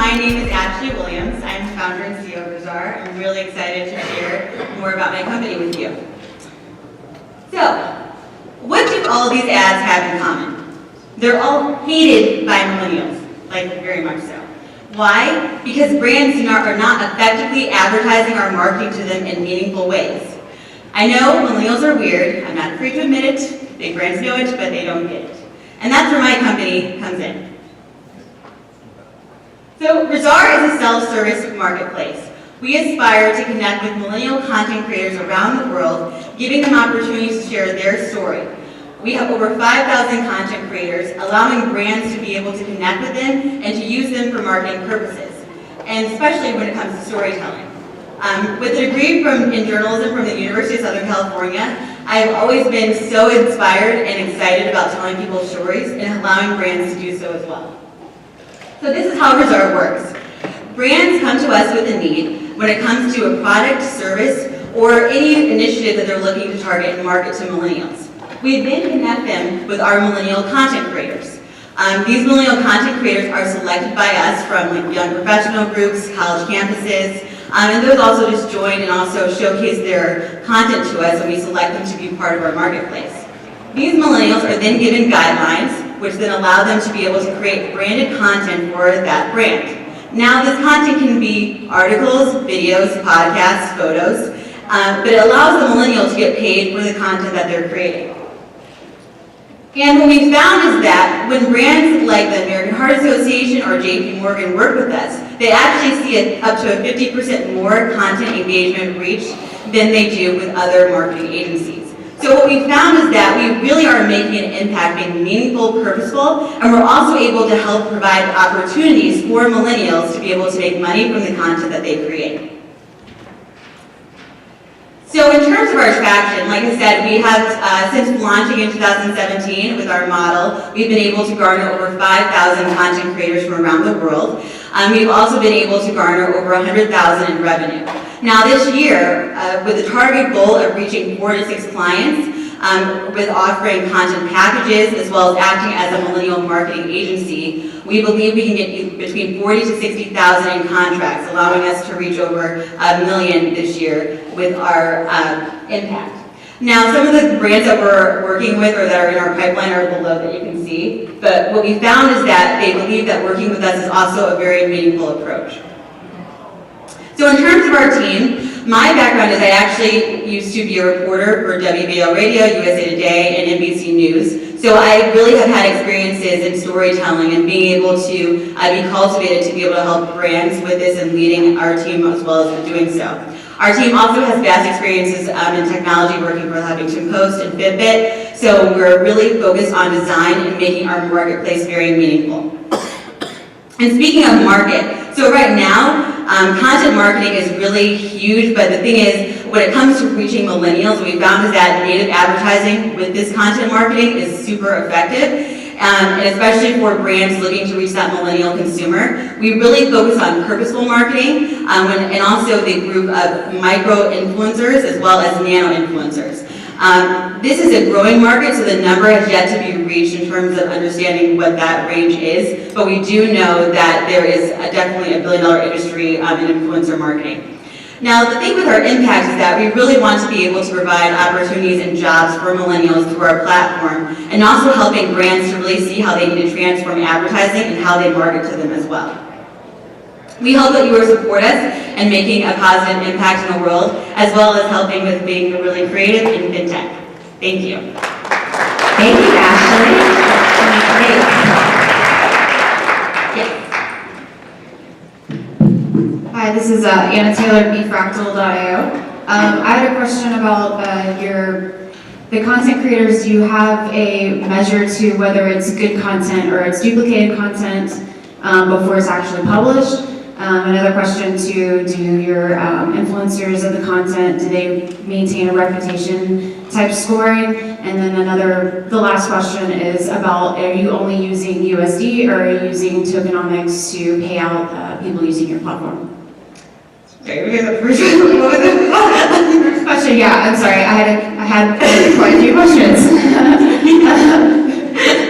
my name is Ashley Williams. I'm founder and CEO of Rizzar. I'm really excited to share more about my company with you. So, what do all of these ads have in common? They're all hated by millennials, like very much so. Why? Because brands are not effectively advertising or marketing to them in meaningful ways. I know millennials are weird. I'm not afraid to admit it. Big brands know it, but they don't get it. And that's where my company comes in. So Rizzar is a self-service marketplace. We aspire to connect with millennial content creators around the world, giving them opportunities to share their story. We have over 5,000 content creators, allowing brands to be able to connect with them and to use them for marketing purposes, and especially when it comes to storytelling. With a degree in journalism from the University of Southern California, I have always been so inspired and excited about telling people stories and allowing brands to do so as well. So this is how Rizzar works. Brands come to us with a need when it comes to a product, service, or any initiative that they're looking to target and market to millennials. We then connect them with our millennial content creators. These millennial content creators are selected by us from young professional groups, college campuses, and those also just join and also showcase their content to us, and we select them to be part of our marketplace. These millennials are then given guidelines, which then allow them to be able to create branded content for that brand. Now, this content can be articles, videos, podcasts, photos, but it allows the millennial to get paid for the content that they're creating. And what we found is that when brands like the American Heart Association or JP Morgan work with us, they actually see up to a 50% more content engagement reach than they do with other marketing agencies. So what we found is that we really are making an impact, being meaningful, purposeful, and we're also able to help provide opportunities for millennials to be able to make money from the content that they create. So in terms of our traction, like I said, we have, since launching in 2017 with our model, we've been able to garner over 5,000 content creators from around the world. We've also been able to garner over 100,000 in revenue. Now this year, with the target goal of reaching 4 to 6 clients, with offering content packages as well as acting as a millennial marketing agency, we believe we can get between 40 to 60,000 in contracts, allowing us to reach over 1 million this year with our impact. Now, some of the brands that we're working with or that are in our pipeline are below that you can see, but what we found is that they believe that working with us is also a very meaningful approach. So in terms of our team, my background is I actually used to be a reporter for WBL Radio, USA Today, and NBC News. So I really have had experiences in storytelling and being able to be cultivated to be able to help brands with this and leading our team as well as doing so. Our team also has vast experiences in technology, working for Huffington Post and Fitbit. So we're really focused on design and making our marketplace very meaningful. And speaking of market, so right now, content marketing is really huge, but the thing is, when it comes to reaching millennials, what we found is that native advertising with this content marketing is super effective. And especially for brands looking to reach that millennial consumer, we really focus on purposeful marketing and also the group of micro-influencers as well as nano-influencers. This is a growing market, so the number has yet to be reached in terms of understanding what that range is, but we do know that there is definitely a billion-dollar industry in influencer marketing. Now, the thing with our impact is that we really want to be able to provide opportunities and jobs for millennials through our platform, and also helping brands to really see how they need to transform advertising and how they market to them as well. We hope that you will support us in making a positive impact in the world, as well as helping with being really creative in fintech. Thank you. Thank you, Ashley. Hi, this is Anna Taylor, bfractal.io. I had a question about the content creators. Do you have a measure to whether it's good content or it's duplicated content before it's actually published? Another question too, do your influencers of the content, do they maintain a reputation type scoring? And then the last question is about, are you only using USD or are you using tokenomics to pay out people using your platform? Okay, we got the first one. What was it? First question, yeah, I'm sorry, I had quite a few questions.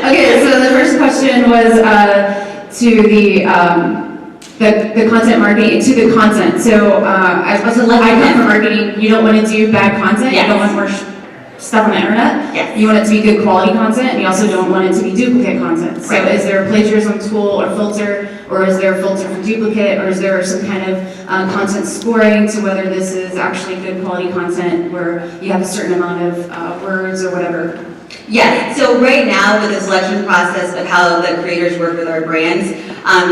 Okay, so the first question was to the the content marketing to the content. So I come from marketing. You don't want to do bad content. Yes. You don't want more stuff on the internet. Yes. You want it to be good quality content, and you also don't want it to be duplicate content. So Right. is there a plagiarism tool or filter, or is there a filter for duplicate, or is there some kind of content scoring to whether this is actually good quality content where you have a certain amount of words or whatever? Yes, so right now with the selection process of how the creators work with our brands,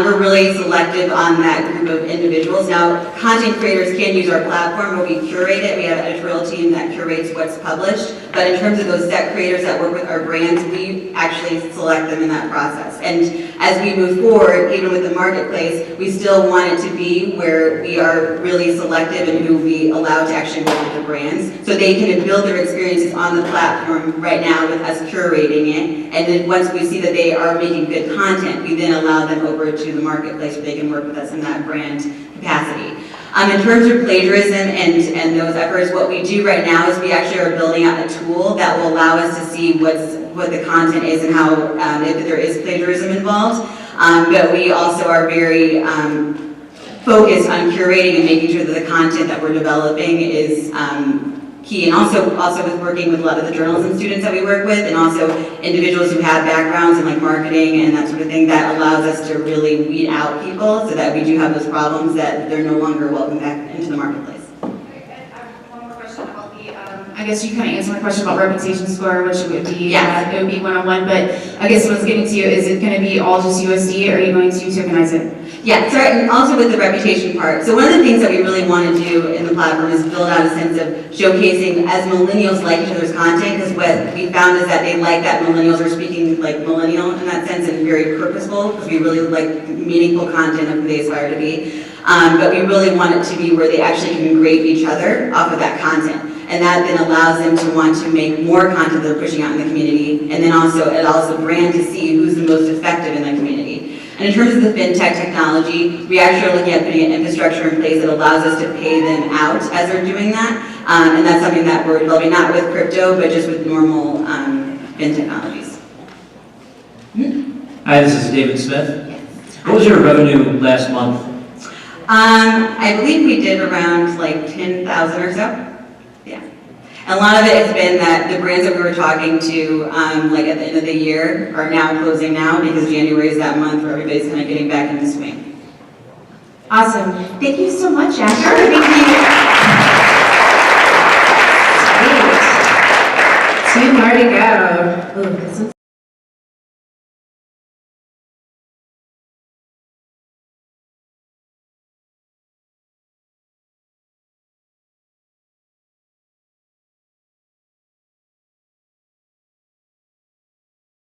we're really selective on that group of individuals. Now, content creators can use our platform where we curate it. We have an editorial team that curates what's published. But in terms of those set creators that work with our brands, we actually select them in that process. And as we move forward, even with the marketplace, we still want it to be where we are really selective in who we allow to actually work with the brands. So they can build their experiences on the platform right now with us curating it. And then once we see that they are making good content, we then allow them over to the marketplace where they can work with us in that brand capacity. In terms of plagiarism and those efforts, what we do right now is we actually are building out a tool that will allow us to see what the content is and how, if there is plagiarism involved. But we also are very focused on curating and making sure that the content that we're developing is key. And also with working with a lot of the journalism students that we work with, and also individuals who have backgrounds in like marketing and that sort of thing, that allows us to really weed out people so that we do have those problems that they're no longer welcome back into the marketplace. One more question about I guess you kind of answered my question about reputation score, which it would be, Yes. it would be one-on-one, but I guess what I was getting to you, is it going to be all just USD, or are you going to tokenize it? Yeah, so and also with the reputation part. So one of the things that we really want to do in the platform is build out a sense of showcasing as millennials like each other's content, because what we found is that they like that millennials are speaking like millennial in that sense and very purposeful, because we really like meaningful content of who they aspire to be. But we really want it to be where they actually can grade each other off of that content. And that then allows them to want to make more content they're pushing out in the community. And then also it allows the brand to see who's the most effective in the community. And in terms of the fintech technology, we actually are looking at putting an infrastructure in place that allows us to pay them out as they're doing that. And that's something that we're developing, not with crypto, but just with normal fin technologies. Hi, this is David Smith. What was your revenue last month? I believe we did around like 10,000 or so. Yeah. And a lot of it has been that the brands that we were talking to, like at the end of the year, are now closing now because January is that month where everybody's kind of getting back into swing. Awesome. Thank you so much, Ashley. Thank you. Sweet. 2 more to go. Ooh, this is